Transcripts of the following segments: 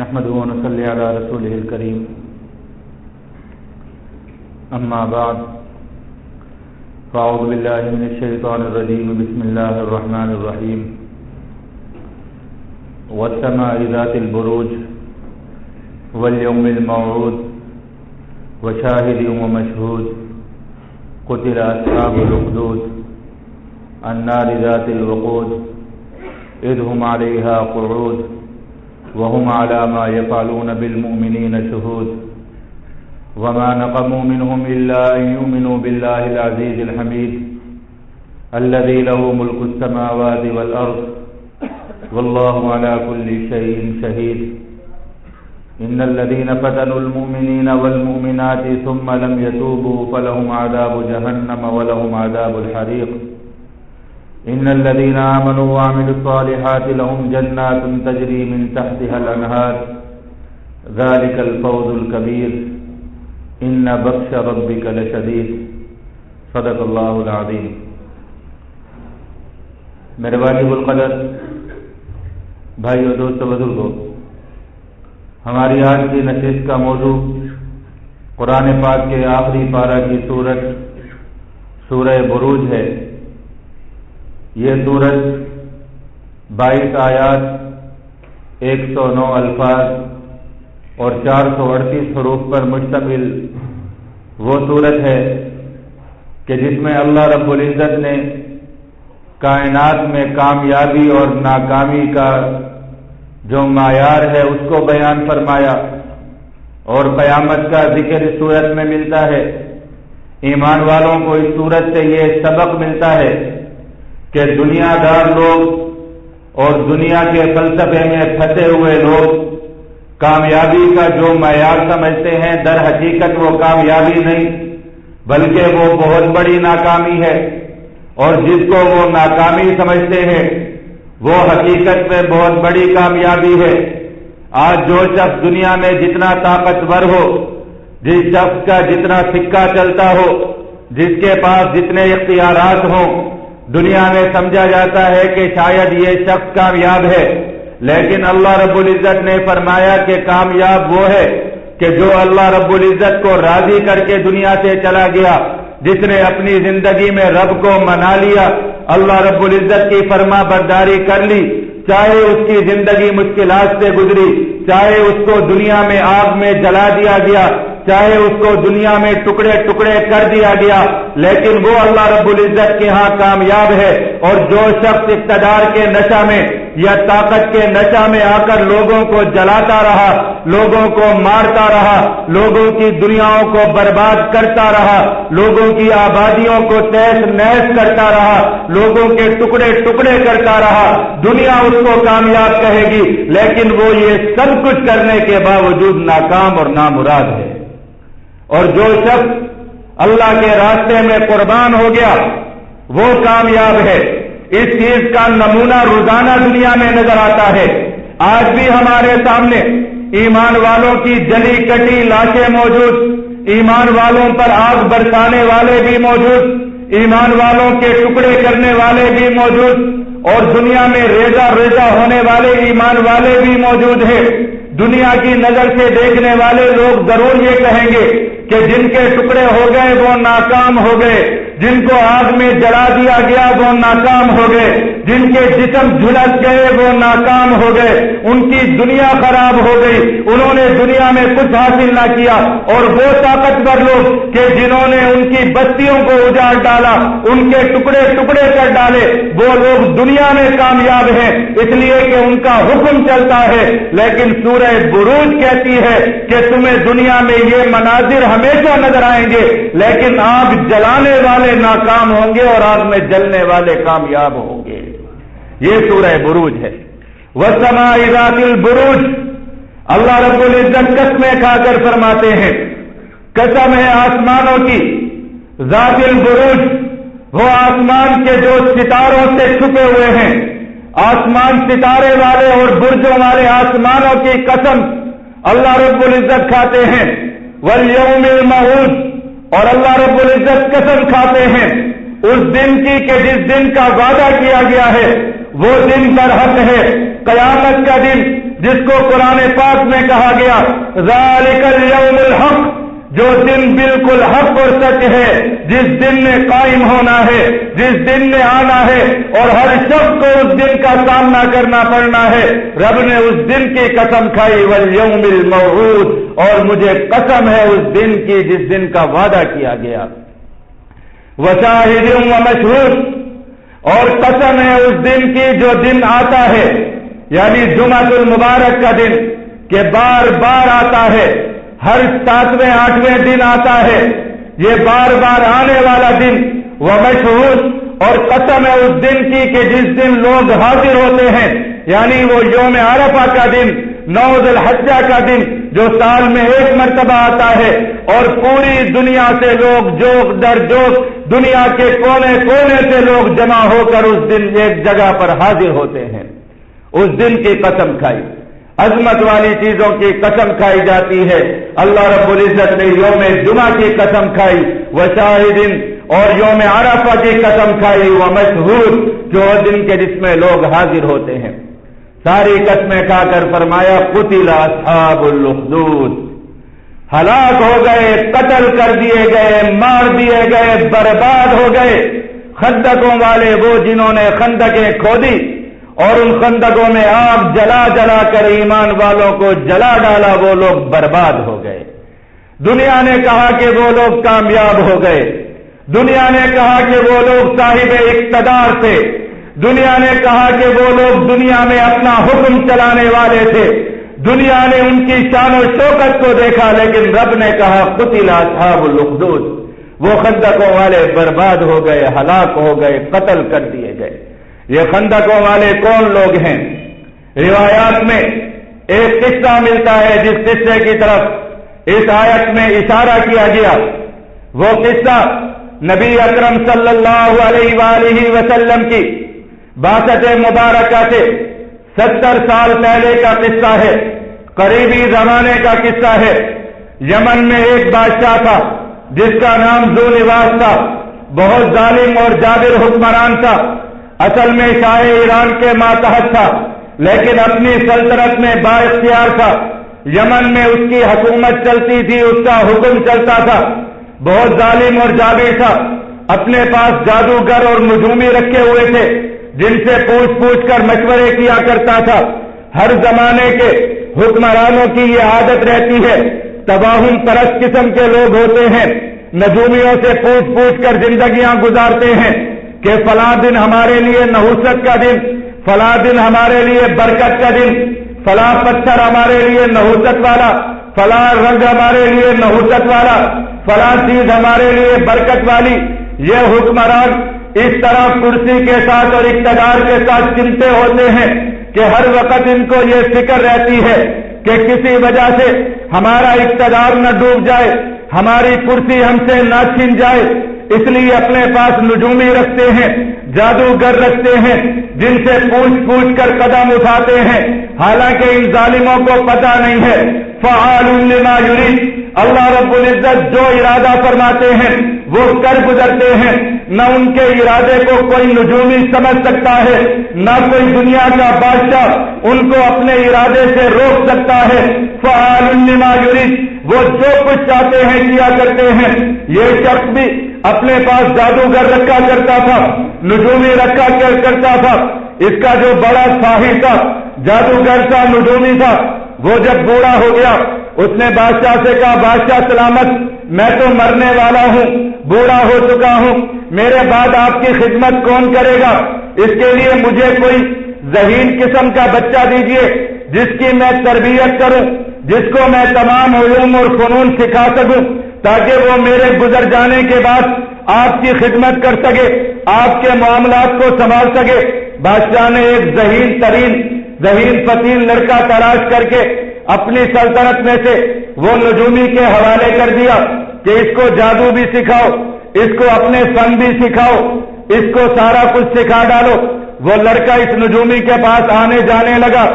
نحمده ونصلي على رسوله الكريم أما بعد فأعوذ بالله من الشيطان الرجيم بسم الله الرحمن الرحيم والسماء ذات البروج واليوم الموعود وشاهد ومشهود قتل أصحاب الأخدود النار ذات الوقود إذ هم عليها قعود وهم على ما يفعلون بالمؤمنين شهود وما نقموا منهم إلا أن يؤمنوا بالله العزيز الحميد الذي له ملك السماوات والأرض والله على كل شيء شهيد إن الذين فتنوا المؤمنين والمؤمنات ثم لم يتوبوا فلهم عذاب جهنم ولهم عذاب الحريق إن الذين آمنوا وعملوا الصالحات لهم جنات تجري من تحتها الأنهار ذلك الفوز الكبير إن بطش ربك لشديد صدق اللہ العظیم۔ میرے واجب القدر بھائیو، دوستو، بزرگو، ہماری آج کی نشست کا موضوع قرآن پاک کے آخری پارہ کی سورت سورہ بروج ہے۔ یہ سورت 22 آیات، 109 الفاظ اور 438 حروف پر مشتمل وہ سورت ہے کہ جس میں اللہ رب العزت نے کائنات میں کامیابی اور ناکامی کا جو معیار ہے اس کو بیان فرمایا، اور قیامت کا ذکر اس سورت میں ملتا ہے۔ ایمان والوں کو اس سورت سے یہ سبق ملتا ہے کہ دنیا دار لوگ اور دنیا کے فلسفے میں پھنسے ہوئے لوگ کامیابی کا جو معیار سمجھتے ہیں، در حقیقت وہ کامیابی نہیں بلکہ وہ بہت بڑی ناکامی ہے، اور جس کو وہ ناکامی سمجھتے ہیں وہ حقیقت میں بہت بڑی کامیابی ہے۔ آج جو شخص دنیا میں جتنا طاقتور ہو، جس شخص کا جتنا سکہ چلتا ہو، جس کے پاس جتنے اختیارات ہوں، دنیا میں سمجھا جاتا ہے کہ شاید یہ شخص کامیاب ہے، لیکن اللہ رب العزت نے فرمایا کہ کامیاب وہ ہے کہ جو اللہ رب العزت کو راضی کر کے دنیا سے چلا گیا، جس نے اپنی زندگی میں رب کو منا لیا، اللہ رب العزت کی فرما برداری کر لی، چاہے اس کی زندگی مشکلات سے گزری، چاہے اس کو دنیا میں آگ میں جلا دیا گیا، چاہے اس کو دنیا میں ٹکڑے ٹکڑے کر دیا گیا، لیکن وہ اللہ رب العزت کے ہاں کامیاب ہے۔ اور جو شخص اقتدار کے نشہ میں یا طاقت کے نشہ میں آ کر لوگوں کو جلاتا رہا، لوگوں کو مارتا رہا، لوگوں کی دنیاؤں کو برباد کرتا رہا، لوگوں کی آبادیوں کو تہس نہس کرتا رہا، لوگوں کے ٹکڑے ٹکڑے کرتا رہا، دنیا اس کو کامیاب کہے گی، لیکن وہ یہ سب کچھ کرنے کے باوجود ناکام اور نامراد ہے۔ اور جو شخص اللہ کے راستے میں قربان ہو گیا وہ کامیاب ہے۔ اس چیز کا نمونہ روزانہ دنیا میں نظر آتا ہے۔ آج بھی ہمارے سامنے ایمان والوں کی جلی کٹی لاشیں موجود، ایمان والوں پر آگ برسانے والے بھی موجود، ایمان والوں کے ٹکڑے کرنے والے بھی موجود، اور دنیا میں ریزہ ریزہ ہونے والے ایمان والے بھی موجود ہیں۔ دنیا کی نظر سے دیکھنے والے لوگ ضرور یہ کہیں گے کہ جن کے ٹکڑے ہو گئے وہ ناکام ہو گئے، جن کو آگ میں جلا دیا گیا وہ ناکام ہو گئے، جن کے جسم جھلس گئے وہ ناکام ہو گئے، ان کی دنیا خراب ہو گئی، انہوں نے دنیا میں کچھ حاصل نہ کیا۔ اور وہ طاقتور لوگ کہ جنہوں نے ان کی بستیوں کو اجاڑ ڈالا، ان کے ٹکڑے ٹکڑے کر ڈالے، وہ لوگ دنیا میں کامیاب ہیں، اس لیے کہ ان کا حکم چلتا ہے۔ لیکن سورہ بروج کہتی ہے کہ تمہیں دنیا میں یہ مناظر ہمیشہ نظر آئیں گے، لیکن آگ جلانے والے ناکام ہوں گے اور آگ میں جلنے والے کامیاب ہوں گے۔ یہ سورہ بروج ہے۔ وَالسَّمَاءِ ذَاتِ الْبُرُوجِ، اللہ رب العزت قسمیں کھا کر فرماتے ہیں، قسم ہے آسمانوں کی، ذات البروج، وہ آسمان کے جو ستاروں سے چھپے ہوئے ہیں، آسمان ستارے والے اور برجوں والے آسمانوں کی قسم اللہ رب العزت کھاتے ہیں۔ وَالْيَوْمِ الْمَوْعُودِ، اور اللہ رب العزت قسم کھاتے ہیں اس دن کی کہ جس دن کا وعدہ کیا گیا ہے، وہ دن برحق ہے، قیامت کا دن، جس کو قرآن پاک میں کہا گیا ذالک الیوم الحق، جو دن بالکل حق اور سچ ہے، جس دن میں قائم ہونا ہے، جس دن میں آنا ہے اور ہر شخص کو اس دن کا سامنا کرنا پڑنا ہے، رب نے اس دن کی قسم کھائی والیوم الموعود، اور مجھے قسم ہے اس دن کی جس دن کا وعدہ کیا گیا، وشاہد ومشہود، اور قسم ہے اس دن کی جو دن آتا ہے، یعنی جمعۃ المبارک کا دن، کہ بار بار آتا ہے، ہر 7ویں 8ویں دن آتا ہے، یہ بار بار آنے والا دن، ومشہود، اور قسم ہے اس دن کی کہ جس دن لوگ حاضر ہوتے ہیں، یعنی وہ یوم عرفہ کا دن، 9 ذی الحجہ کا دن، جو سال میں ایک مرتبہ آتا ہے، اور پوری دنیا سے لوگ جوک در جوک، دنیا کے کونے کونے سے لوگ جمع ہو کر اس دن ایک جگہ پر حاضر ہوتے ہیں، اس دن کی قسم کھائی، عظمت والی چیزوں کی قسم کھائی جاتی ہے۔ اللہ رب العزت نے یوم جمعہ کی قسم کھائی، وشاہدین، اور یوم عرفہ کی قسم کھائی، ومشہود، جو دن کے جس میں لوگ حاضر ہوتے ہیں، ساری قسمیں کھا کر فرمایا قتل اصحاب الاخدود، ہلاک ہو گئے، قتل کر دیے گئے، مار دیے گئے، برباد ہو گئے خندقوں والے، وہ جنہوں نے خندقیں کھودی اور ان خندقوں میں آگ جلا جلا کر ایمان والوں کو جلا ڈالا، وہ لوگ برباد ہو گئے۔ دنیا نے کہا کہ وہ لوگ کامیاب ہو گئے، دنیا نے کہا کہ وہ لوگ صاحب اقتدار تھے، دنیا نے کہا کہ وہ لوگ دنیا میں اپنا حکم چلانے والے تھے، دنیا نے ان کی شان و شوکت کو دیکھا، لیکن رب نے کہا قتل اصحاب الاخدود، وہ خندقوں والے برباد ہو گئے، ہلاک ہو گئے، قتل کر دیے گئے۔ یہ خندقوں والے کون لوگ ہیں؟ روایات میں ایک قصہ ملتا ہے جس قصے کی طرف اس آیت میں اشارہ کیا گیا، وہ قصہ نبی اکرم صلی اللہ علیہ وآلہ وسلم کی بعثت مبارکہ سے 70 سال پہلے کا قصہ ہے، قریبی زمانے کا قصہ ہے۔ یمن میں ایک بادشاہ تھا جس کا نام ذو نواس تھا، بہت ظالم اور جابر حکمران تھا، اصل میں شاہ ایران کے ماتحت تھا، لیکن اپنی سلطنت میں با اختیار تھا، یمن میں اس کی حکومت چلتی تھی، اس کا حکم چلتا تھا، بہت ظالم اور جابر تھا، اپنے پاس جادوگر اور نجومی رکھے ہوئے تھے جن سے پوچھ پوچھ کر مشورے کیا کرتا تھا۔ ہر زمانے کے حکمرانوں کی یہ عادت رہتی ہے، تباہم پرست قسم کے لوگ ہوتے ہیں، نجومیوں سے پوچھ پوچھ کر زندگیاں گزارتے ہیں کہ فلاں دن ہمارے لیے نحوست کا دن، فلاں دن ہمارے لیے برکت کا دن، فلاں پتھر ہمارے لیے نحوست والا، فلاں رنگ ہمارے لیے نحوست والا، فلاں چیز ہمارے لیے برکت والی۔ یہ حکمران اس طرح کرسی کے ساتھ اور اقتدار کے ساتھ چمٹے ہوتے ہیں کہ ہر وقت ان کو یہ فکر رہتی ہے کہ کسی وجہ سے ہمارا اقتدار نہ ڈوب جائے، ہماری کرسی ہم سے نہ چھن جائے، اس لیے اپنے پاس نجومی رکھتے ہیں، جادوگر رکھتے ہیں جن سے پوچھ پوچھ کر قدم اٹھاتے ہیں، حالانکہ ان ظالموں کو پتہ نہیں ہے فعال لما یرید، اللہ رب العزت جو ارادہ فرماتے ہیں وہ کر گزرتے ہیں، نہ ان کے ارادے کو کوئی نجومی سمجھ سکتا ہے، نہ کوئی دنیا کا بادشاہ ان کو اپنے ارادے سے روک سکتا ہے۔ فعال لما یرید، وہ جو کچھ چاہتے ہیں کیا کرتے ہیں۔ یہ شخص بھی اپنے پاس جادوگر رکھا کرتا تھا، نجومی رکھا کرتا تھا۔ اس کا جو بڑا ساحر تھا، جادوگر تھا، نجومی تھا، وہ جب بوڑھا ہو گیا اس نے بادشاہ سے کہا بادشاہ سلامت، میں تو مرنے والا ہوں، بوڑھا ہو چکا ہوں، میرے بعد آپ کی خدمت کون کرے گا؟ اس کے لیے مجھے کوئی ذہین قسم کا بچہ دیجیے جس کی میں تربیت کروں، جس کو میں تمام علوم اور فنون سکھا سکوں، تاکہ وہ میرے گزر جانے کے بعد آپ کی خدمت کر سکے، آپ کے معاملات کو سنبھال سکے۔ بادشاہ نے ایک ذہین فتیل لڑکا تلاش کر کے اپنی سلطنت میں سے وہ نجومی کے حوالے کر دیا کہ اس کو جادو بھی سکھاؤ، اس کو اپنے فن بھی سکھاؤ، اس کو سارا کچھ سکھا ڈالو۔ وہ لڑکا اس نجومی کے پاس آنے جانے لگا،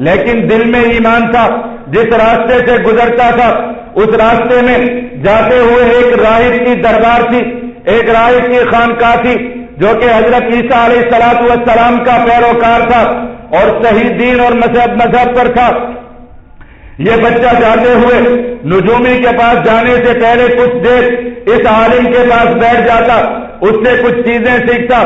لیکن دل میں ایمان تھا، جس راستے سے گزرتا تھا اس راستے میں جاتے ہوئے ایک راہب کی دربار تھی، ایک راہب کی خانقاہ تھی جو کہ حضرت عیسیٰ علیہ السلام کا پیروکار تھا۔ اور صحیح دین اور مذہب پر تھا۔ یہ بچہ جاتے ہوئے نجومی کے پاس جانے سے پہلے کچھ دیر اس عالم کے پاس بیٹھ جاتا، اس سے کچھ چیزیں سیکھتا،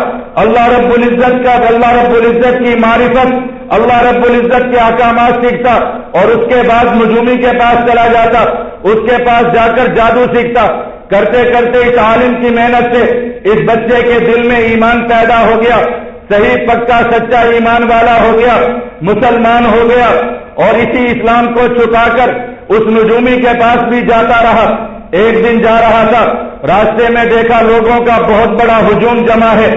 اللہ رب العزت کی معرفت، اللہ رب العزت کے احکامات سیکھتا، اور اس کے بعد نجومی کے پاس چلا جاتا، اس کے پاس جا کر جادو سیکھتا۔ کرتے کرتے اس عالم کی محنت سے اس بچے کے دل میں ایمان پیدا ہو گیا، صحیح پکا سچا ایمان والا ہو گیا، مسلمان ہو گیا، اور اسی اسلام کو چھپا کر اس نجومی کے پاس بھی جاتا رہا۔ ایک دن جا رہا تھا، راستے میں دیکھا لوگوں کا بہت بڑا ہجوم جمع ہے،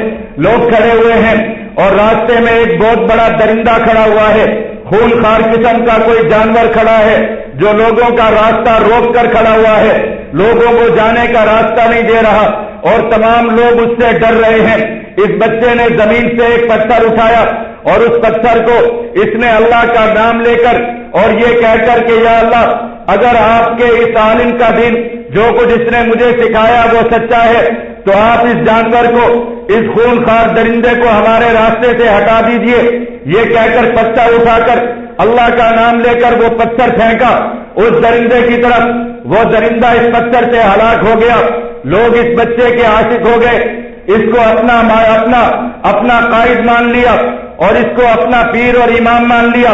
لوگ کھڑے ہوئے ہیں، اور راستے میں ایک بہت بڑا درندہ کھڑا ہوا ہے، خون خار قسم کا کوئی جانور کھڑا ہے جو لوگوں کا راستہ روک کر کھڑا ہوا ہے، لوگوں کو جانے کا راستہ نہیں دے رہا، اور تمام لوگ اس سے ڈر رہے ہیں۔ اس بچے نے زمین سے ایک پتھر اٹھایا، اور اس پتھر کو اس نے اللہ کا نام لے کر اور یہ کہہ کر کہ یا اللہ، اگر آپ کے اس عالم کا دین جو کچھ اس نے مجھے سکھایا وہ سچا ہے تو آپ اس جانور کو، اس خون خار درندے کو ہمارے راستے سے ہٹا دیجئے۔ یہ کہہ کر پتھر اٹھا کر اللہ کا نام لے کر وہ پتھر پھینکا اس درندے کی طرف، وہ درندہ اس پتھر سے ہلاک ہو گیا۔ لوگ اس بچے کے عاشق ہو گئے، اس کو اپنا قائد مان لیا، اور اس کو اپنا پیر اور امام مان لیا،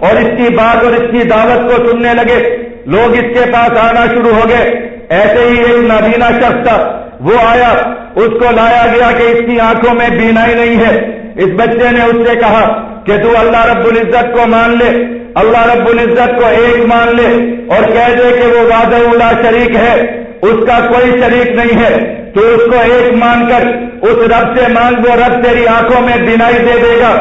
اور اس کی بات اور اس کی دعوت کو سننے لگے، لوگ اس کے پاس آنا شروع ہو گئے۔ ایسے ہی ایک نابینا شخص تھا، وہ آیا، اس کو لایا گیا کہ اس کی آنکھوں میں بینائی نہیں ہے۔ اس بچے نے اس سے کہا کہ تو اللہ رب العزت کو مان لے، اللہ رب العزت کو ایک مان لے، اور کہہ دے کہ وہ وحدہ لا شریک ہے، اس کا کوئی شریک نہیں ہے، تو اس کو ایک مان کر اس رب سے مانگ، وہ رب تیری آنکھوں میں بینائی دے دے گا۔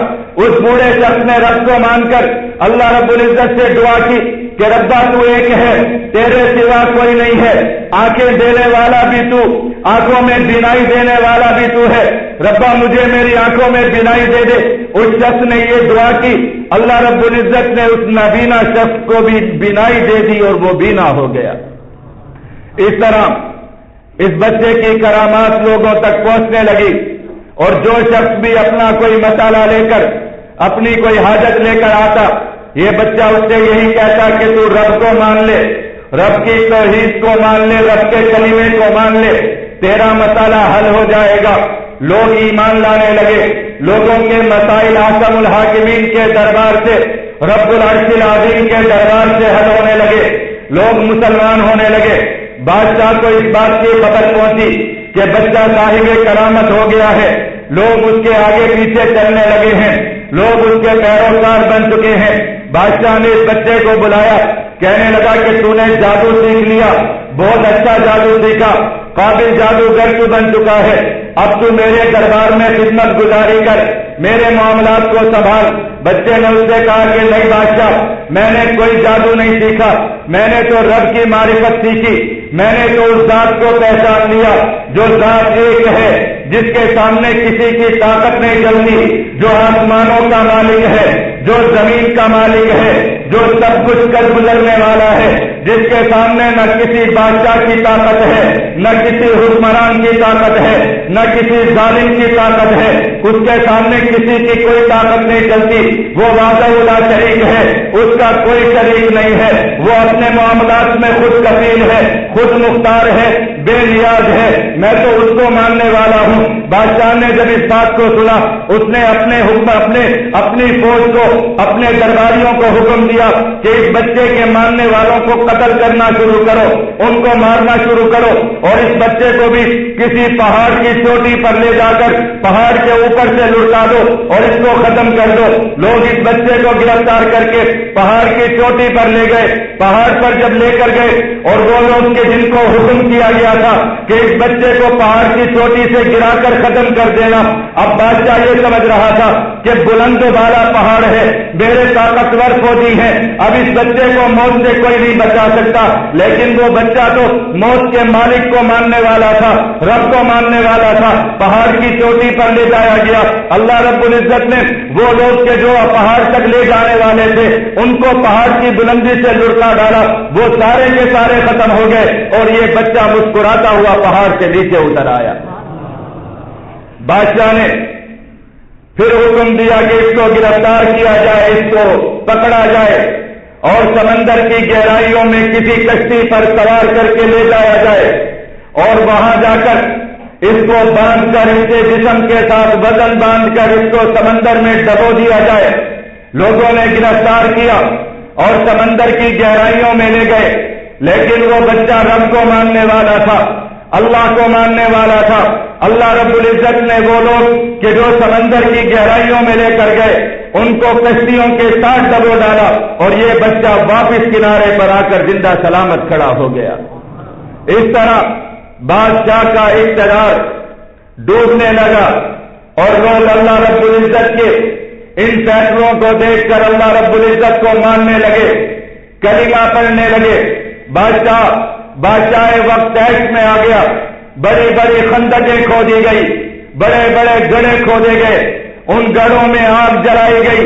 اس بوڑھے شخص نے رب کو مان کر اللہ رب العزت سے دعا کی کہ ربا تو ایک ہے، تیرے سوا کوئی نہیں ہے، آنکھیں دینے والا بھی تو، آنکھوں میں بینائی دینے والا بھی تو ہے، ربا مجھے میری آنکھوں میں بینائی دے دے۔ اس شخص نے یہ دعا کی، اللہ رب العزت نے اس نابینا شخص کو بھی بینائی دے دی اور وہ بینا ہو گیا۔ اس طرح اس بچے کی کرامات لوگوں تک پہنچنے لگی، اور جو شخص بھی اپنا کوئی مسئلہ لے کر، اپنی کوئی حاجت لے کر آتا، یہ بچہ اس سے یہی کہتا کہ تو رب کو مان لے، رب کی توحید کو مان لے، رب کے کلمے کو مان لے، تیرا مسئلہ حل ہو جائے گا۔ لوگ ایمان لانے لگے، لوگوں کے مسائل احکم الحاکمین کے دربار سے، رب العرش العظیم کے دربار سے حل ہونے لگے، لوگ مسلمان ہونے لگے۔ بادشاہ کو اس بات کی خبر پہنچی کہ بچہ صاحب کرامت ہو گیا ہے، لوگ اس کے آگے پیچھے چلنے لگے ہیں، لوگ اس کے پیروکار بن چکے ہیں۔ بادشاہ نے اس بچے کو بلایا، کہنے لگا کہ تو نے جادو سیکھ لیا، بہت اچھا جادو سیکھا، قابل جادوگر تو بن چکا ہے، اب تو میرے دربار میں خدمت گزاری کر، میرے معاملات کو سنبھال۔ بچے نے اس سے کہا کہ نہیں بادشاہ، میں نے کوئی جادو نہیں سیکھا، میں نے تو رب کی معرفت سیکھی، میں نے تو اس ذات کو پہچان لیا جو ذات ایک ہے، جس کے سامنے کسی کی طاقت نہیں چلتی، جو آسمانوں کا مالک ہے، جو زمین کا مالک ہے، جو سب کچھ کر گزرنے والا ہے، جس کے سامنے نہ کسی بادشاہ کی طاقت ہے، نہ کسی حکمران کی طاقت ہے، نہ کسی ظالم کی طاقت ہے، اس کے سامنے کسی کی کوئی طاقت نہیں چلتی۔ وہ وحدہ لا شریک ہے، اس کا کوئی شریک نہیں ہے، وہ اپنے معاملات میں خود کفیل ہے، خود مختار ہے، بے نیاز ہے، میں تو اس کو ماننے والا ہوں۔ بادشاہ نے جب اس بات کو سنا، اس نے اپنی فوج کو، اپنے درباریوں کو حکم دیا کہ اس بچے کے ماننے والوں کو قتل کرنا شروع کرو، ان کو مارنا شروع کرو، اور اس بچے کو بھی کسی پہاڑ کی چوٹی پر لے جا کر پہاڑ کے اوپر سے لٹکا دو اور اس کو ختم کر دو۔ لوگ اس بچے کو گرفتار کر کے پہاڑ کی چوٹی پر لے گئے۔ پہاڑ پر جب لے کر گئے اور وہ لوگ کے جن کو حکم کیا گیا تھا کہ اس بچے کو پہاڑ کی چوٹی سے گرا کر ختم کر دینا، اب بادشاہ یہ سمجھ رہا تھا کہ بلند والا پہاڑ ہے، میرے طاقتور فوجی ہیں، اب اس بچے کو موت سے کوئی نہیں بچا سکتا۔ لیکن وہ بچہ تو موت کے مالک کو ماننے والا تھا، رب کو ماننے والا تھا۔ پہاڑ کی چوٹی پر لے جایا گیا، اللہ رب العزت نے وہ لوگ کے جو پہاڑ تک لے جانے والے تھے ان کو پہاڑ کی بلندی سے لڑکا ڈالا، وہ سارے کے سارے ختم ہو گئے، اور یہ بچہ مسکراتا ہوا پہاڑ سے نیچے اتر آیا۔ بادشاہ نے پھر حکم دیا کہ اس کو گرفتار کیا جائے، اس کو پکڑا جائے اور سمندر کی گہرائیوں میں کسی کشتی پر سوار کر کے لے جایا جائے اور وہاں جا کر اس کو باندھ کر اس کے جسم کے ساتھ وزن باندھ کر اس کو سمندر میں ڈبو دیا جائے۔ لوگوں نے گرفتار کیا اور سمندر کی گہرائیوں میں لے گئے، لیکن وہ بچہ رب کو ماننے والا تھا، اللہ کو ماننے والا تھا۔ اللہ رب العزت نے وہ لوگ کہ جو سمندر کی گہرائیوں میں لے کر گئے ان کو کشتیوں کے ساتھ ڈبو ڈالا اور یہ بچہ واپس کنارے پر آ کر زندہ سلامت کھڑا ہو گیا۔ اس طرح بادشاہ کا اقتدار ڈوبنے لگا اور لوگ اللہ رب العزت کے ان فیصلوں کو دیکھ کر اللہ رب العزت کو ماننے لگے، کلمہ پڑھنے لگے۔ بادشاہ وقت ٹیکس میں آ گیا، بڑی بڑی خندقیں کھودی گئی، بڑے بڑے گڑھے کھودے گئے، ان گڑھوں میں آگ جلائی گئی،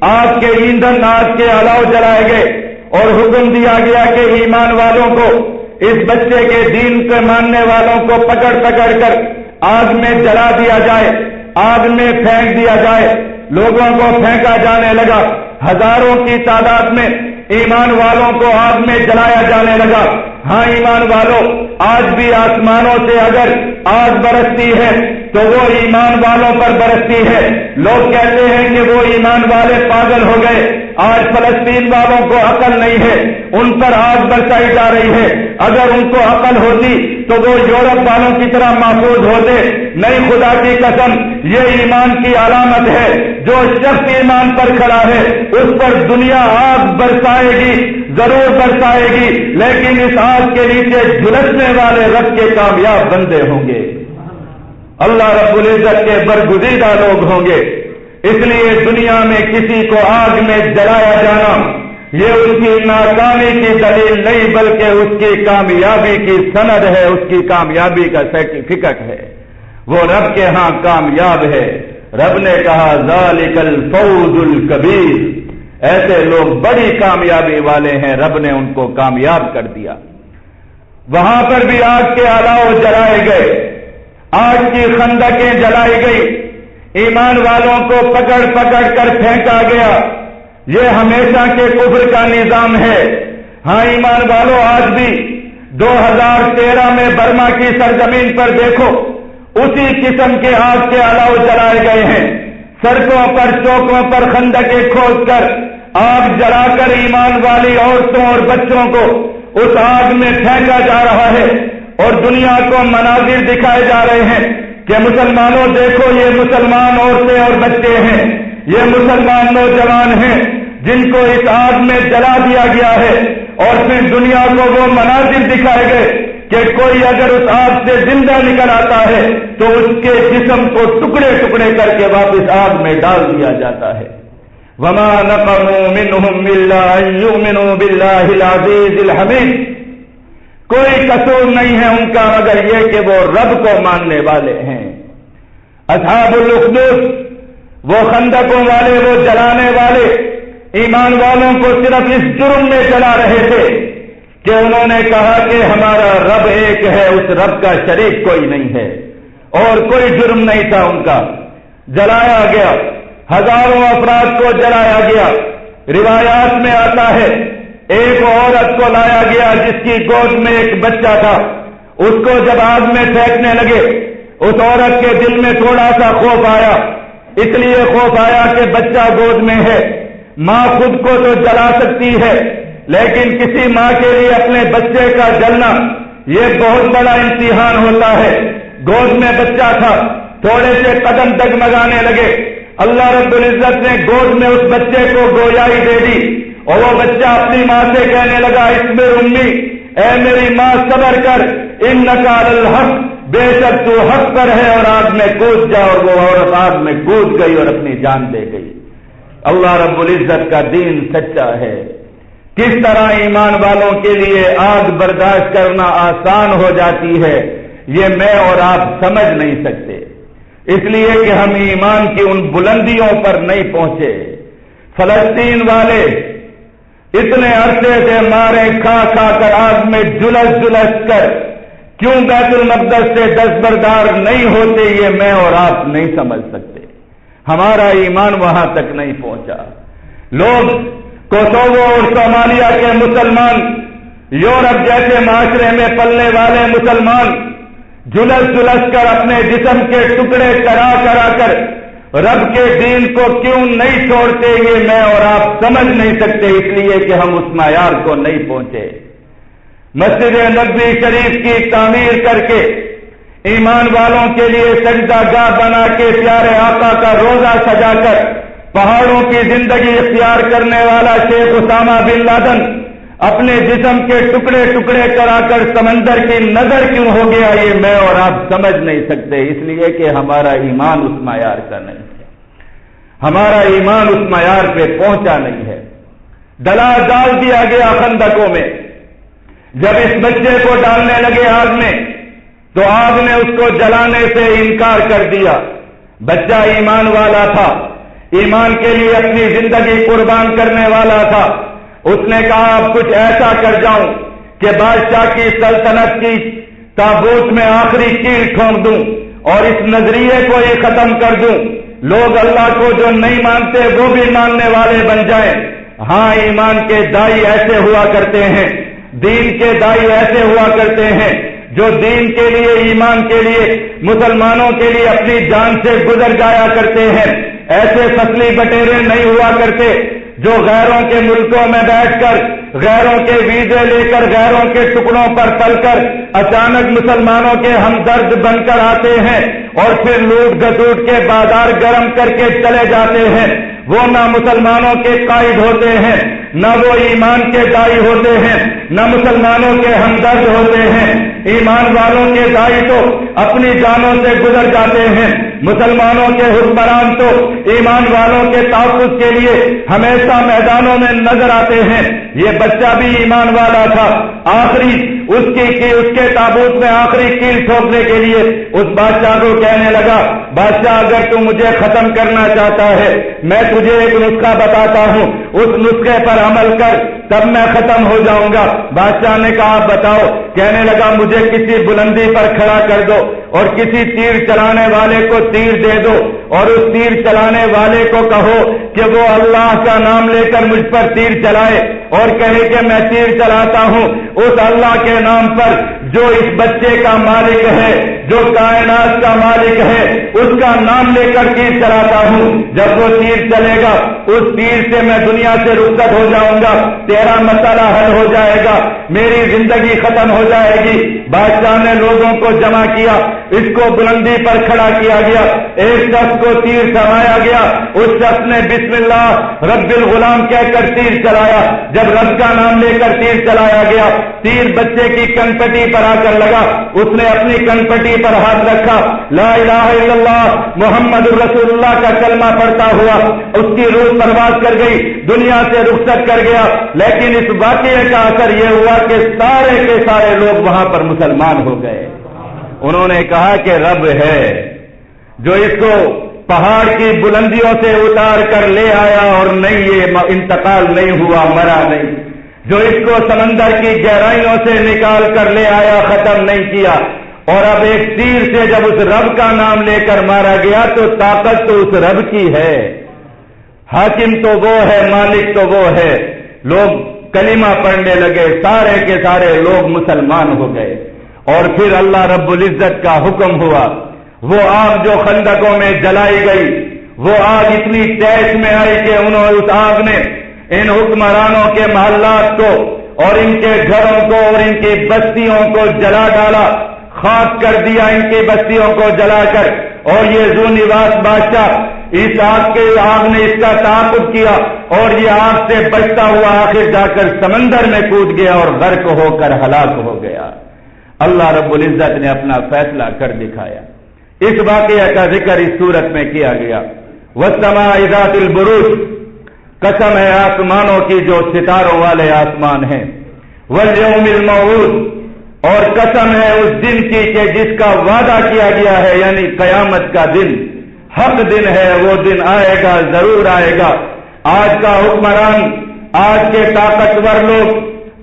آگ کے ایندھن، آگ کے الاؤ جلائے گئے اور حکم دیا گیا کہ ایمان والوں کو، اس بچے کے دین کے ماننے والوں کو پکڑ پکڑ کر آگ میں جلا دیا جائے، آگ میں پھینک دیا جائے۔ لوگوں کو پھینکا جانے لگا، ہزاروں کی تعداد میں ایمان والوں کو آگ میں جلایا جانے لگا۔ ہاں ایمان والوں، آج بھی آسمانوں سے اگر آگ برستی ہے تو وہ ایمان والوں پر برستی ہے۔ لوگ کہتے ہیں کہ وہ ایمان والے پاگل ہو گئے، آج فلسطین والوں کو عقل نہیں ہے، ان پر آگ برسائی جا رہی ہے۔ اگر ان کو عقل ہوتی تو وہ یورپ والوں کی طرح محفوظ ہوتے۔ نہیں، خدا کی قسم، یہ ایمان کی علامت ہے۔ جو شخص ایمان پر کھڑا ہے اس پر دنیا آگ برسائے گی، ضرور برسائے گی، لیکن اس آگ کے نیچے جھلسنے والے رب کے کامیاب بندے ہوں گے، اللہ رب العزت کے برگزیدہ لوگ ہوں گے۔ اس لیے دنیا میں کسی کو آگ میں جلایا جانا یہ اس کی ناکامی کی دلیل نہیں، بلکہ اس کی کامیابی کی سند ہے، اس کی کامیابی کا سرٹیفکیٹ ہے، وہ رب کے ہاں کامیاب ہے۔ رب نے کہا ذالک الفوز الکبیر، ایسے لوگ بڑی کامیابی والے ہیں، رب نے ان کو کامیاب کر دیا۔ وہاں پر بھی آگ کے الاؤ جلائے گئے، آگ کی خندقیں جلائی گئی، ایمان والوں کو پکڑ پکڑ کر پھینکا گیا۔ یہ ہمیشہ کے کفر کا نظام ہے۔ ہاں ایمان والوں، آج بھی 2013 میں برما کی سرزمین پر دیکھو، اسی قسم کے آگ کے الاؤ جلائے گئے ہیں۔ سڑکوں پر، چوکوں پر خندقیں کھود کر آگ جلا کر ایمان والی عورتوں اور بچوں کو اس آگ میں پھینکا جا رہا ہے اور دنیا کو مناظر دکھائے جا رہے ہیں کہ مسلمانوں دیکھو، یہ مسلمان عورتیں اور بچے ہیں، یہ مسلمان نوجوان ہیں جن کو اس آگ میں جلا دیا گیا ہے، اور پھر دنیا کو وہ مناظر دکھائے گئے کہ کوئی اگر اس آگ سے زندہ نکل آتا ہے تو اس کے جسم کو ٹکڑے ٹکڑے کر کے واپس آگ میں ڈال دیا جاتا ہے۔ وما نقموا منهم الا ان يؤمنوا بالله العزيز الحميد، کوئی قصور نہیں ہے ان کا مگر یہ کہ وہ رب کو ماننے والے ہیں۔ اصحاب الاخدود، وہ خندقوں والے، وہ جلانے والے، ایمان والوں کو صرف اس جرم میں جلا رہے تھے کہ انہوں نے کہا کہ ہمارا رب ایک ہے، اس رب کا شریک کوئی نہیں ہے، اور کوئی جرم نہیں تھا ان کا۔ جلایا گیا، ہزاروں افراد کو جلایا گیا۔ روایات میں آتا ہے ایک عورت کو لایا گیا جس کی گود میں ایک بچہ تھا، اس کو جب آگ میں پھینکنے لگے اس عورت کے دل میں تھوڑا سا خوف آیا، اس لیے خوف آیا کہ بچہ گود میں ہے۔ ماں خود کو تو جلا سکتی ہے، لیکن کسی ماں کے لیے اپنے بچے کا جلنا یہ بہت بڑا امتحان ہوتا ہے۔ گود میں بچہ تھا، تھوڑے سے قدم ڈگمگانے لگے، اللہ رب العزت نے گود میں اس بچے کو گویائی دے دی اور وہ بچہ اپنی ماں سے کہنے لگا اصبر امی، اے میری ماں صبر کر، انک علی الحق، بے شک تو حق پر ہے، اور آگ میں کود جا۔ اور وہ عورت آگ میں کود گئی اور اپنی جان دے گئی۔ اللہ رب العزت کا دین سچا ہے۔ کس طرح ایمان والوں کے لیے آگ برداشت کرنا آسان ہو جاتی ہے یہ میں اور آپ سمجھ نہیں سکتے، اس لیے کہ ہم ایمان کی ان بلندیوں پر نہیں پہنچے۔ فلسطین والے اتنے عرصے سے مارے کھا کھا کر آگ میں جلس جلس کر کیوں بیت المقدس سے دستبردار نہیں ہوتے یہ میں اور آپ نہیں سمجھ سکتے۔ ہمارا ایمان وہاں تک نہیں پہنچا. لوگ کوسوو اور صومالیہ کے مسلمان، یورپ جیسے معاشرے میں پلنے والے مسلمان جلس کر اپنے جسم کے ٹکڑے کرا کر رب کے دین کو کیوں نہیں چھوڑتے، یہ میں اور آپ سمجھ نہیں سکتے، اس لیے کہ ہم اس معیار کو نہیں پہنچے. مسجد نبوی شریف کی تعمیر کر کے ایمان والوں کے لیے سجدہ گاہ بنا کے پیارے آقا کا روزہ سجا کر پہاڑوں کی زندگی اختیار کرنے والا شیخ اسامہ بن لادن اپنے جسم کے ٹکڑے کرا کر سمندر کی نظر کیوں ہو گیا، یہ میں اور آپ سمجھ نہیں سکتے، اس لیے کہ ہمارا ایمان اس معیار کا نہیں ہے. ہمارا ایمان اس معیار پہ پہنچا نہیں ہے. ڈال دیا گیا خندقوں میں. جب اس بچے کو ڈالنے لگے آگ میں تو آگ نے اس کو جلانے سے انکار کر دیا. بچہ ایمان والا تھا، ایمان کے لیے اپنی زندگی قربان کرنے والا تھا. اس نے کہا اب کچھ ایسا کر جاؤں کہ بادشاہ کی سلطنت کی تابوت میں آخری کیل ٹھونک دوں اور اس نظریے کو ہی ختم کر دوں. لوگ اللہ کو جو نہیں مانتے وہ بھی ماننے والے بن جائیں. ہاں، ایمان کے دائی ایسے ہوا کرتے ہیں، دین کے دائی ایسے ہوا کرتے ہیں جو دین کے لیے، ایمان کے لیے، مسلمانوں کے لیے اپنی جان سے گزر جایا کرتے ہیں. ایسے فصلی بٹیرے نہیں ہوا کرتے جو غیروں کے ملکوں میں بیٹھ کر غیروں کے ویزے لے کر غیروں کے ٹکڑوں پر تل کر اچانک مسلمانوں کے ہمدرد بن کر آتے ہیں اور پھر لوٹ گھسوٹ کے بازار گرم کر کے چلے جاتے ہیں. وہ نہ مسلمانوں کے قائد ہوتے ہیں، نہ وہ ایمان کے دائی ہوتے ہیں، نہ مسلمانوں کے ہمدرد ہوتے ہیں. ایمان والوں کے دائی تو اپنی جانوں سے گزر جاتے ہیں. مسلمانوں کے حکمران تو ایمان والوں کے تحفظ کے لیے ہمیشہ میدانوں میں نظر آتے ہیں. یہ بچہ بھی ایمان والا تھا. آخری اس کے تابوت میں آخری کیل ٹھوکنے کے لیے اس بادشاہ کو کہنے لگا، بادشاہ اگر تو مجھے ختم کرنا چاہتا ہے میں تجھے ایک نسخہ بتاتا ہوں، اس نسخے پر عمل کر تب میں ختم ہو جاؤں گا. بادشاہ نے کہا بتاؤ. کہنے لگا مجھے کسی بلندی پر کھڑا کر دو اور کسی تیر چلانے والے کو تیر دے دو اور اس تیر چلانے والے کو کہو کہ وہ اللہ کا نام لے کر مجھ پر تیر چلائے اور کہے کہ میں تیر چلاتا ہوں اس اللہ کے نام پر جو اس بچے کا مالک ہے، جو کائنات کا مالک ہے، اس کا نام لے کر تیر چلاتا ہوں. جب وہ تیر چلے گا اس تیر سے میں دنیا سے رخصت ہو جاؤں گا، تیرا مسئلہ حل ہو جائے گا، میری زندگی ختم ہو جائے گی. بادشاہ نے لوگوں کو جمع کیا، اس کو بلندی پر کھڑا کیا گیا، ایک شخص کو تیر سمایا گیا. اس شخص نے بسم اللہ رب الغلام کہہ کر تیر چلایا. جب رب کا نام لے کر تیر چلایا گیا، تیر بچے کی کنپٹی پر آ کر لگا. اس نے اپنی کنپٹی پر ہاتھ رکھا، لا الہ الا اللہ محمد رسول اللہ کا کلمہ پڑھتا ہوا اس کی روح پرواز کر گئی، دنیا سے رخصت کر گیا. لیکن اس واقعے کا اثر یہ ہوا کہ سارے کے سارے لوگ وہاں پر مسلمان ہو گئے. انہوں نے کہا کہ رب ہے جو اس کو پہاڑ کی بلندیوں سے اتار کر لے آیا اور نہیں یہ انتقال نہیں ہوا، مرا نہیں، جو اس کو سمندر کی گہرائیوں سے نکال کر لے آیا، ختم نہیں کیا. اور اب ایک تیر سے جب اس رب کا نام لے کر مارا گیا تو طاقت تو اس رب کی ہے، حاکم تو وہ ہے، مالک تو وہ ہے. لوگ کلمہ پڑھنے لگے، سارے کے سارے لوگ مسلمان ہو گئے. اور پھر اللہ رب العزت کا حکم ہوا. وہ آگ جو خندقوں میں جلائی گئی، وہ آگ اتنی تیز میں آئی کہ اس آگ نے ان حکمرانوں کے محلات کو اور ان کے گھروں کو اور ان کی بستیوں کو جلا ڈالا، خاک کر دیا ان کی بستیوں کو جلا کر. اور یہ ذو نواس بادشاہ اس آگ نے اس کا تعاقب کیا اور یہ آگ سے بچتا ہوا آخر جا کر سمندر میں کود گیا اور غرق ہو کر ہلاک ہو گیا. اللہ رب العزت نے اپنا فیصلہ کر دکھایا. اس واقعہ کا ذکر اس صورت میں کیا گیا. والسماء ذات البروج، قسم ہے آسمانوں کی جو ستاروں والے آسمان ہیں. والیوم الموعود، اور قسم ہے اس دن کی کہ جس کا وعدہ کیا گیا ہے، یعنی قیامت کا دن. حق دن ہے، وہ دن آئے گا، ضرور آئے گا. آج کا حکمران، آج کے طاقتور لوگ،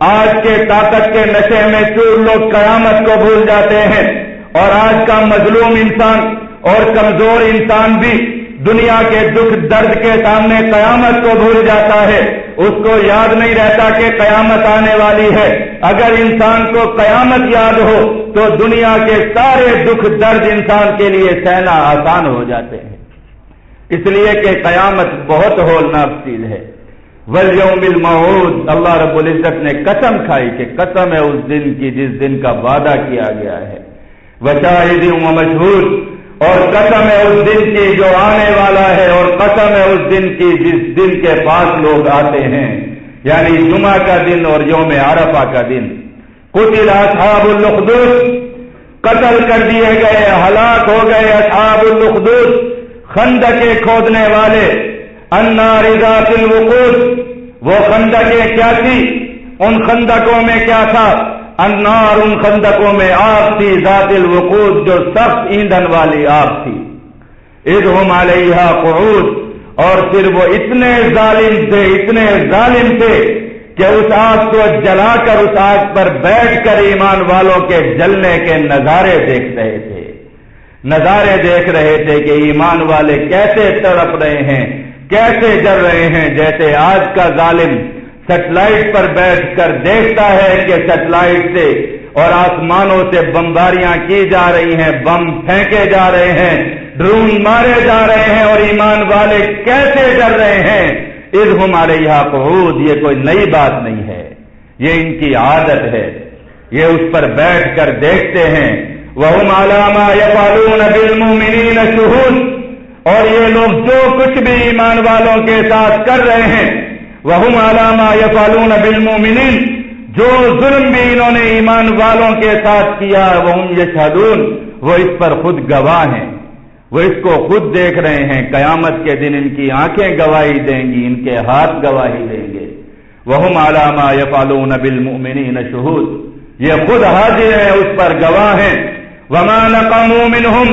آج کے طاقت کے نشے میں چور لوگ قیامت کو بھول جاتے ہیں. اور آج کا مظلوم انسان اور کمزور انسان بھی دنیا کے دکھ درد کے سامنے قیامت کو بھول جاتا ہے، اس کو یاد نہیں رہتا کہ قیامت آنے والی ہے۔ اگر انسان کو قیامت یاد ہو تو دنیا کے سارے دکھ درد انسان کے لیے سہنا آسان ہو جاتے ہیں، اس لیے کہ قیامت بہت ہولناک چیز ہے۔ والیوم الموعود، اللہ رب العزت نے قسم کھائی کہ قسم ہے اس دن کی جس دن کا وعدہ کیا گیا ہے، وشاہد و مشہود، اور قسم ہے اس دن کی جو آنے والا ہے، اور قسم ہے اس دن کی جس دن کے پاس لوگ آتے ہیں، یعنی جمعہ کا دن اور یوم عرفہ کا دن۔ قتل اصحاب الاخدود، قتل کر دیے گئے، ہلاک ہو گئے اصحاب الاخدود، خندقیں کھودنے والے، النار ذات الوقود، وہ خندقیں کیا تھی؟ ان خندقوں میں کیا تھا؟ النار، ان خندقوں میں آگ تھی، ذات الوقود، جو سخت ایندھن والی آگ تھی۔ اذ ہم علیہا قعود، اور پھر وہ اتنے ظالم تھے کہ اس آگ کو جلا کر اس آگ پر بیٹھ کر ایمان والوں کے جلنے کے نظارے دیکھ رہے تھے کہ ایمان والے کیسے تڑپ رہے ہیں، کیسے جل رہے ہیں، جیسے آج کا ظالم سیٹلائٹ پر بیٹھ کر دیکھتا ہے کہ سیٹلائٹ سے اور آسمانوں سے بمباریاں کی جا رہی ہیں، بم پھینکے جا رہے ہیں، ڈرون مارے جا رہے ہیں، اور ایمان والے کیسے جل رہے ہیں۔ اذ ہم علیہا قعود، یہ کوئی نئی بات نہیں ہے، یہ ان کی عادت ہے، یہ اس پر بیٹھ کر دیکھتے ہیں۔ وَهُمْ عَلَىٰ مَا يَفْعَلُونَ بِالْمُؤْمِنِينَ شُهُودٌ، اور یہ لوگ جو کچھ بھی ایمان والوں کے ساتھ کر رہے ہیں، وَهُمْ عَلَىٰ مَا يَفْعَلُونَ بِالْمُؤْمِنِينَ، جو ظلم بھی انہوں نے ایمان والوں کے ساتھ کیا، وَهُمْ يَشْهَدُونَ، وہ اس پر خود گواہ ہیں، وہ اس کو خود دیکھ رہے ہیں۔ قیامت کے دن ان کی آنکھیں گواہی دیں گی، ان کے ہاتھ گواہی دیں گے۔ وَهُمْ عَلَىٰ مَا يَفْعَلُونَ بِالْمُؤْمِنِينَ شُهُودٌ، یہ خود حاضر ہیں، اس پر گواہ ہیں۔ وَمَا نَقَمُوا مِنْهُمْ،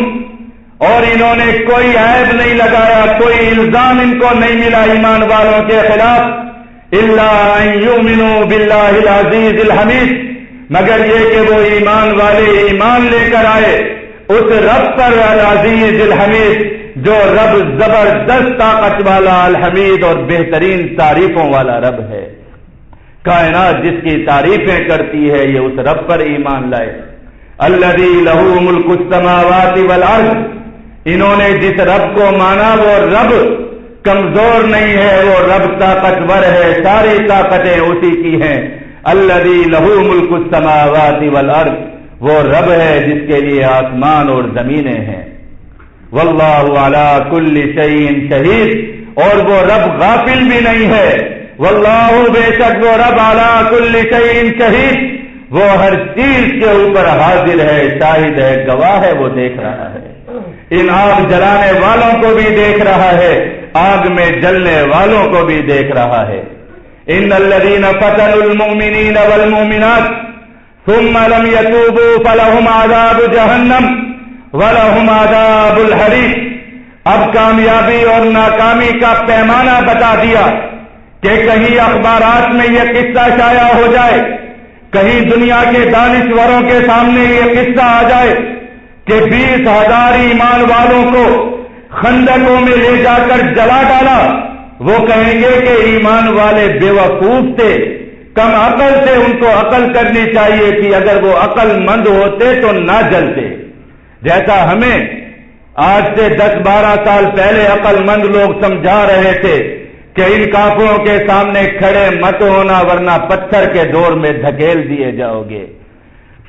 اور انہوں نے کوئی عیب نہیں لگایا، کوئی الزام ان کو نہیں ملا ایمان والوں کے خلاف، الا ان یؤمنوا باللہ العزیز الحمید، مگر یہ کہ وہ ایمان والے ایمان لے کر آئے اس رب پر العزیز الحمید، جو رب زبردست طاقت والا، الحمید، اور بہترین تعریفوں والا رب ہے۔ کائنات جس کی تعریفیں کرتی ہے یہ اس رب پر ایمان لائے۔ الذی لہ ملک السماوات والارض، انہوں نے جس رب کو مانا وہ رب کمزور نہیں ہے، وہ رب طاقتور ہے، ساری طاقتیں اسی کی ہیں۔ الذی لہ ملک السماوات والارض، وہ رب ہے جس کے لیے آسمان اور زمینیں ہیں۔ واللہ علی کل شیء شہید، اور وہ رب غافل بھی نہیں ہے۔ واللہ، بے شک وہ رب، علی کل شیء شہید، وہ ہر چیز کے اوپر حاضر ہے، شاہد ہے، گواہ ہے، وہ دیکھ رہا ہے۔ ان آگ جلانے والوں کو بھی دیکھ رہا ہے، آگ میں جلنے والوں کو بھی دیکھ رہا ہے۔ ان الذین فتنوا المؤمنین والمؤمنات ثم لم يتوبوا فلهم عذاب جہنم ولهم عذاب الحریق، اب کامیابی اور ناکامی کا پیمانہ بتا دیا کہ کہیں اخبارات میں یہ قصہ شائع ہو جائے، کہیں دنیا کے دانشوروں کے سامنے یہ قصہ آ جائے کہ 20,000 ایمان والوں کو خندقوں میں لے جا کر جلا ڈالا، وہ کہیں گے کہ ایمان والے بے وقوف تھے، کم عقل تھے، ان کو عقل کرنی چاہیے تھی، اگر وہ عقل مند ہوتے تو نہ جلتے۔ جیسا ہمیں آج سے 10-12 سال پہلے عقل مند لوگ سمجھا رہے تھے کہ ان کافروں کے سامنے کھڑے مت ہونا ورنہ پتھر کے دور میں دھکیل دیے جاؤ گے،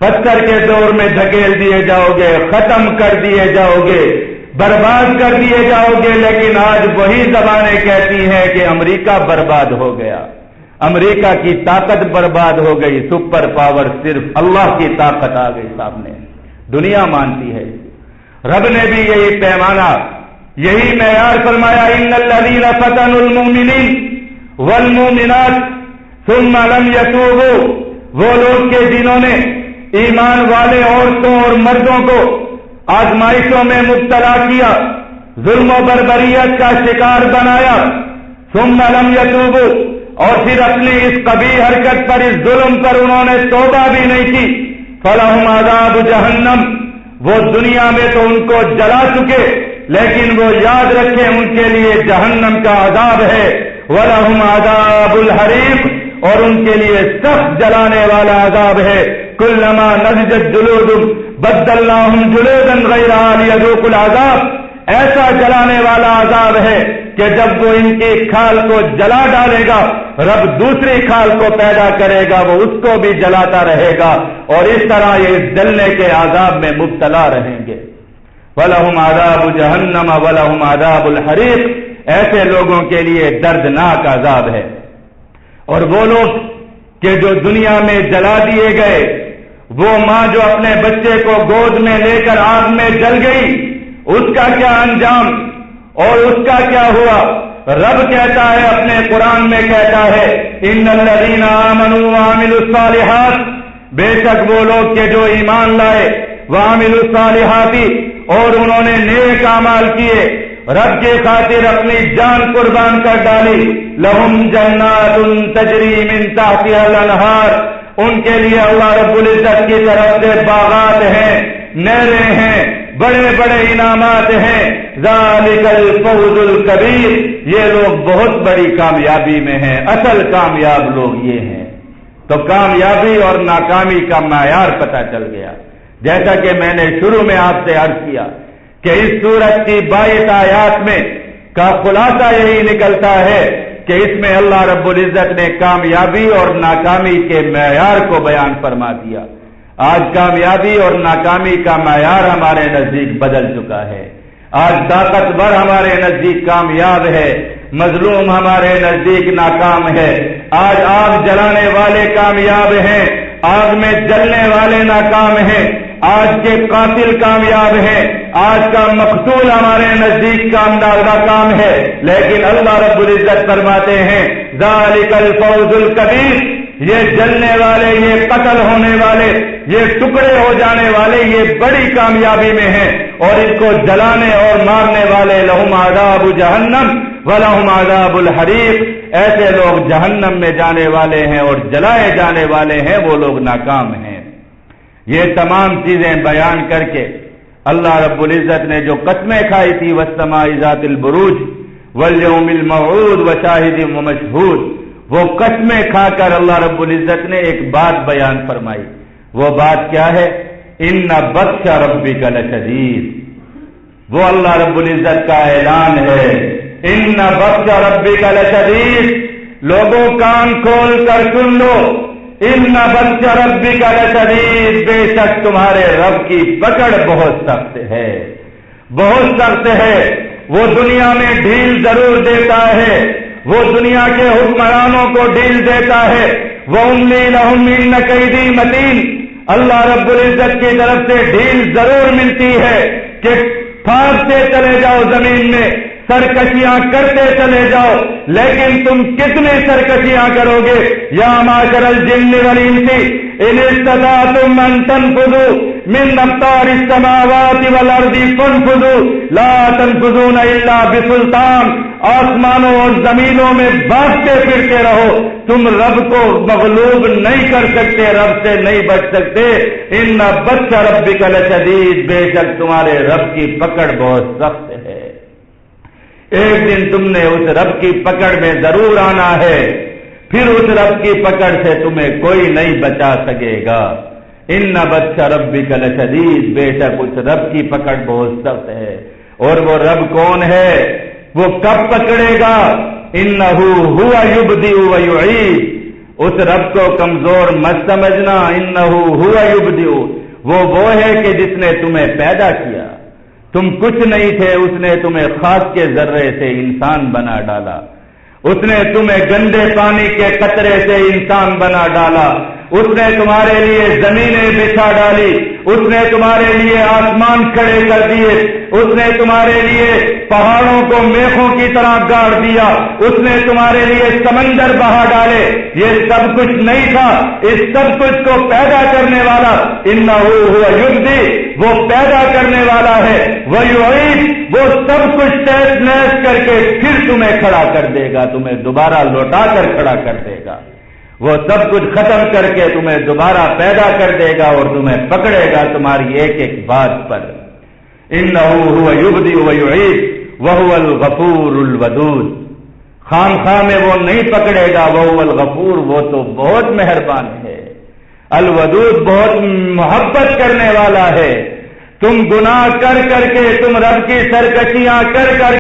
پتھر کے دور میں دھکیل دیے جاؤ گے، ختم کر دیے جاؤ گے، برباد کر دیے جاؤ گے۔ لیکن آج وہی زبانیں کہتی ہیں کہ امریکہ برباد ہو گیا، امریکہ کی طاقت برباد ہو گئی، سپر پاور صرف اللہ کی طاقت آ گئی سامنے، دنیا مانتی ہے۔ رب نے بھی یہی پیمانہ، یہی معیار فرمایا، ان الذین فتنوا المؤمنین والمؤمنات ثم لم یتوبوا، وہ لوگ کہ جنہوں نے ایمان والے عورتوں اور مردوں کو آزمائشوں میں مبتلا کیا، ظلم و بربریت کا شکار بنایا، ثم لم یتوبوا، اور پھر اپنی اس قبیح حرکت پر، اس ظلم پر انہوں نے توبہ بھی نہیں کی، فلہم عذاب جہنم، وہ دنیا میں تو ان کو جلا چکے، لیکن وہ یاد رکھیں ان کے لیے جہنم کا عذاب ہے، وَلَهُمْ عَذَابُ الْحَرِيقِ، اور ان کے لیے سخت جلانے والا عذاب ہے۔ كُلَّمَا نَضِجَتْ جُلُودُهُمْ بَدَّلْنَاهُمْ جُلُودًا غَيْرَهَا لِيَذُوقُوا الْعَذَابَ، ایسا جلانے والا عذاب ہے کہ جب وہ ان کی کھال کو جلا ڈالے گا، رب دوسری کھال کو پیدا کرے گا، وہ اس کو بھی جلاتا رہے گا، اور اس طرح یہ جلنے کے عذاب میں مبتلا رہیں گے۔ وَلَهُمْ عَذَابُ جَهَنَّمَ وَلَهُمْ عَذَابُ الْحَرِيقِ، ایسے لوگوں کے لیے دردناک عذاب ہے۔ اور وہ لوگ کہ جو دنیا میں جلا دیے گئے، وہ ماں جو اپنے بچے کو گود میں لے کر آگ میں جل گئی، اس کا کیا انجام اور اس کا کیا ہوا؟ رب کہتا ہے اپنے قرآن میں کہتا ہے ان الذین آمنوا وعملوا الصالحات، بے شک وہ لوگ کہ جو ایمان لائے، وعملوا الصالحات، اور انہوں نے نیک اعمال کیے، رب کی خاطر اپنی جان قربان کر ڈالی، لہم جنات تجری من تحتها الانہار، ان کے لیے اللہ رب العزت کی طرف سے باغات ہیں، نہریں ہیں، بڑے بڑے انعامات ہیں، ذالک الفوز الکبیر، یہ لوگ بہت بڑی کامیابی میں ہیں، اصل کامیاب لوگ یہ ہیں۔ تو کامیابی اور ناکامی کا معیار پتہ چل گیا، جیسا کہ میں نے شروع میں آپ سے عرض کیا کہ اس سورت کی 22 آیات میں کا خلاصہ یہی نکلتا ہے کہ اس میں اللہ رب العزت نے کامیابی اور ناکامی کے معیار کو بیان فرما دیا۔ آج کامیابی اور ناکامی کا معیار ہمارے نزدیک بدل چکا ہے۔ آج طاقتور ہمارے نزدیک کامیاب ہے، مظلوم ہمارے نزدیک ناکام ہے۔ آج آگ جلانے والے کامیاب ہیں، آگ میں جلنے والے ناکام ہیں، آج کے قاتل کامیاب ہیں، آج کا مقتول ہمارے نزدیک ناکام ہے، لیکن اللہ رب العزت فرماتے ہیں ذالک الفوز الکبیر، یہ جلنے والے، یہ قتل ہونے والے، یہ ٹکڑے ہو جانے والے، یہ بڑی کامیابی میں ہیں، اور ان کو جلانے اور مارنے والے لہم عذاب جہنم ولہم عذاب الحریق، ایسے لوگ جہنم میں جانے والے ہیں اور جلائے جانے والے ہیں، وہ لوگ ناکام ہیں۔ یہ تمام چیزیں بیان کر کے اللہ رب العزت نے جو قسمیں کھائی تھی والسماء ذات البروج والیوم الموعود وشاہد ومشہود، وہ قسمیں کھا کر اللہ رب العزت نے ایک بات بیان فرمائی۔ وہ بات کیا ہے؟ ان بطش ربک لشدید، وہ اللہ رب العزت کا اعلان ہے، ان بطش ربک لشدید، لوگوں کان کھول کر سن لو، ان بطش ربک لشدید، بے شک تمہارے رب کی پکڑ بہت سخت ہے، بہت سخت ہے۔ وہ دنیا میں ڈھیل ضرور دیتا ہے، وہ دنیا کے حکمرانوں کو ڈھیل دیتا ہے، وَأُمْلِي لَهُمْ إِنَّ كَيْدِي مَتِينٌ، اللہ رب العزت کی طرف سے ڈھیل ضرور ملتی ہے کہ پھانستے چلے جاؤ زمین میں، سرکشیاں کرتے چلے جاؤ، لیکن تم کتنی سرکشیاں کرو گے؟ یا معاشر الجن والانس ان استطعتم ان تنفذوا من اقطار السماوات والارض فانفذوا لا تنفذون الا بسلطان، آسمانوں اور زمینوں میں بھاگتے پھرتے رہو، تم رب کو مغلوب نہیں کر سکتے، رب سے نہیں بچ سکتے۔ ان بطش ربک لشدید، بے شک تمہارے رب کی پکڑ بہت سخت ہے، ایک دن تم نے اس رب کی پکڑ میں ضرور آنا ہے، پھر اس رب کی پکڑ سے تمہیں کوئی نہیں بچا سکے گا۔ ان بطش ربک لشدید، بے شک اس رب کی پکڑ بہت سخت ہے۔ اور وہ رب کون ہے؟ وہ کب پکڑے گا؟ انہ هو یبدئ ویعید، اس رب کو کمزور مت سمجھنا، انہ هو یبدئ، وہ ہے کہ جس نے تمہیں پیدا کیا، تم کچھ نہیں تھے، اس نے تمہیں خاک کے ذرے سے انسان بنا ڈالا، اس نے تمہیں گندے پانی کے قطرے سے انسان بنا ڈالا، اس نے تمہارے لیے زمینیں بچھا ڈالی، اس نے تمہارے لیے آسمان کھڑے کر دیے، اس نے تمہارے لیے پہاڑوں کو میخوں کی طرح گاڑ دیا، اس نے تمہارے لیے سمندر بہا ڈالے۔ یہ سب کچھ نہیں تھا، اس سب کچھ کو پیدا کرنے والا انہ هو یبدئ، وہ پیدا کرنے والا ہے، ویعید، وہ سب کچھ تہس نہس کر کے پھر تمہیں کھڑا کر دے گا، تمہیں دوبارہ لوٹا کر کھڑا کر دے گا، وہ سب کچھ ختم کر کے تمہیں دوبارہ پیدا کر دے گا اور تمہیں پکڑے گا تمہاری ایک ایک بات پر۔ انه هو یبدئ ویعید وهو الغفور الودود. خام میں وہ نہیں پکڑے گا. وهو الغفور، وہ تو بہت مہربان ہے. الودود، بہت محبت کرنے والا ہے. تم گناہ کر کر کے، تم رب کی سرکشیاں کر کر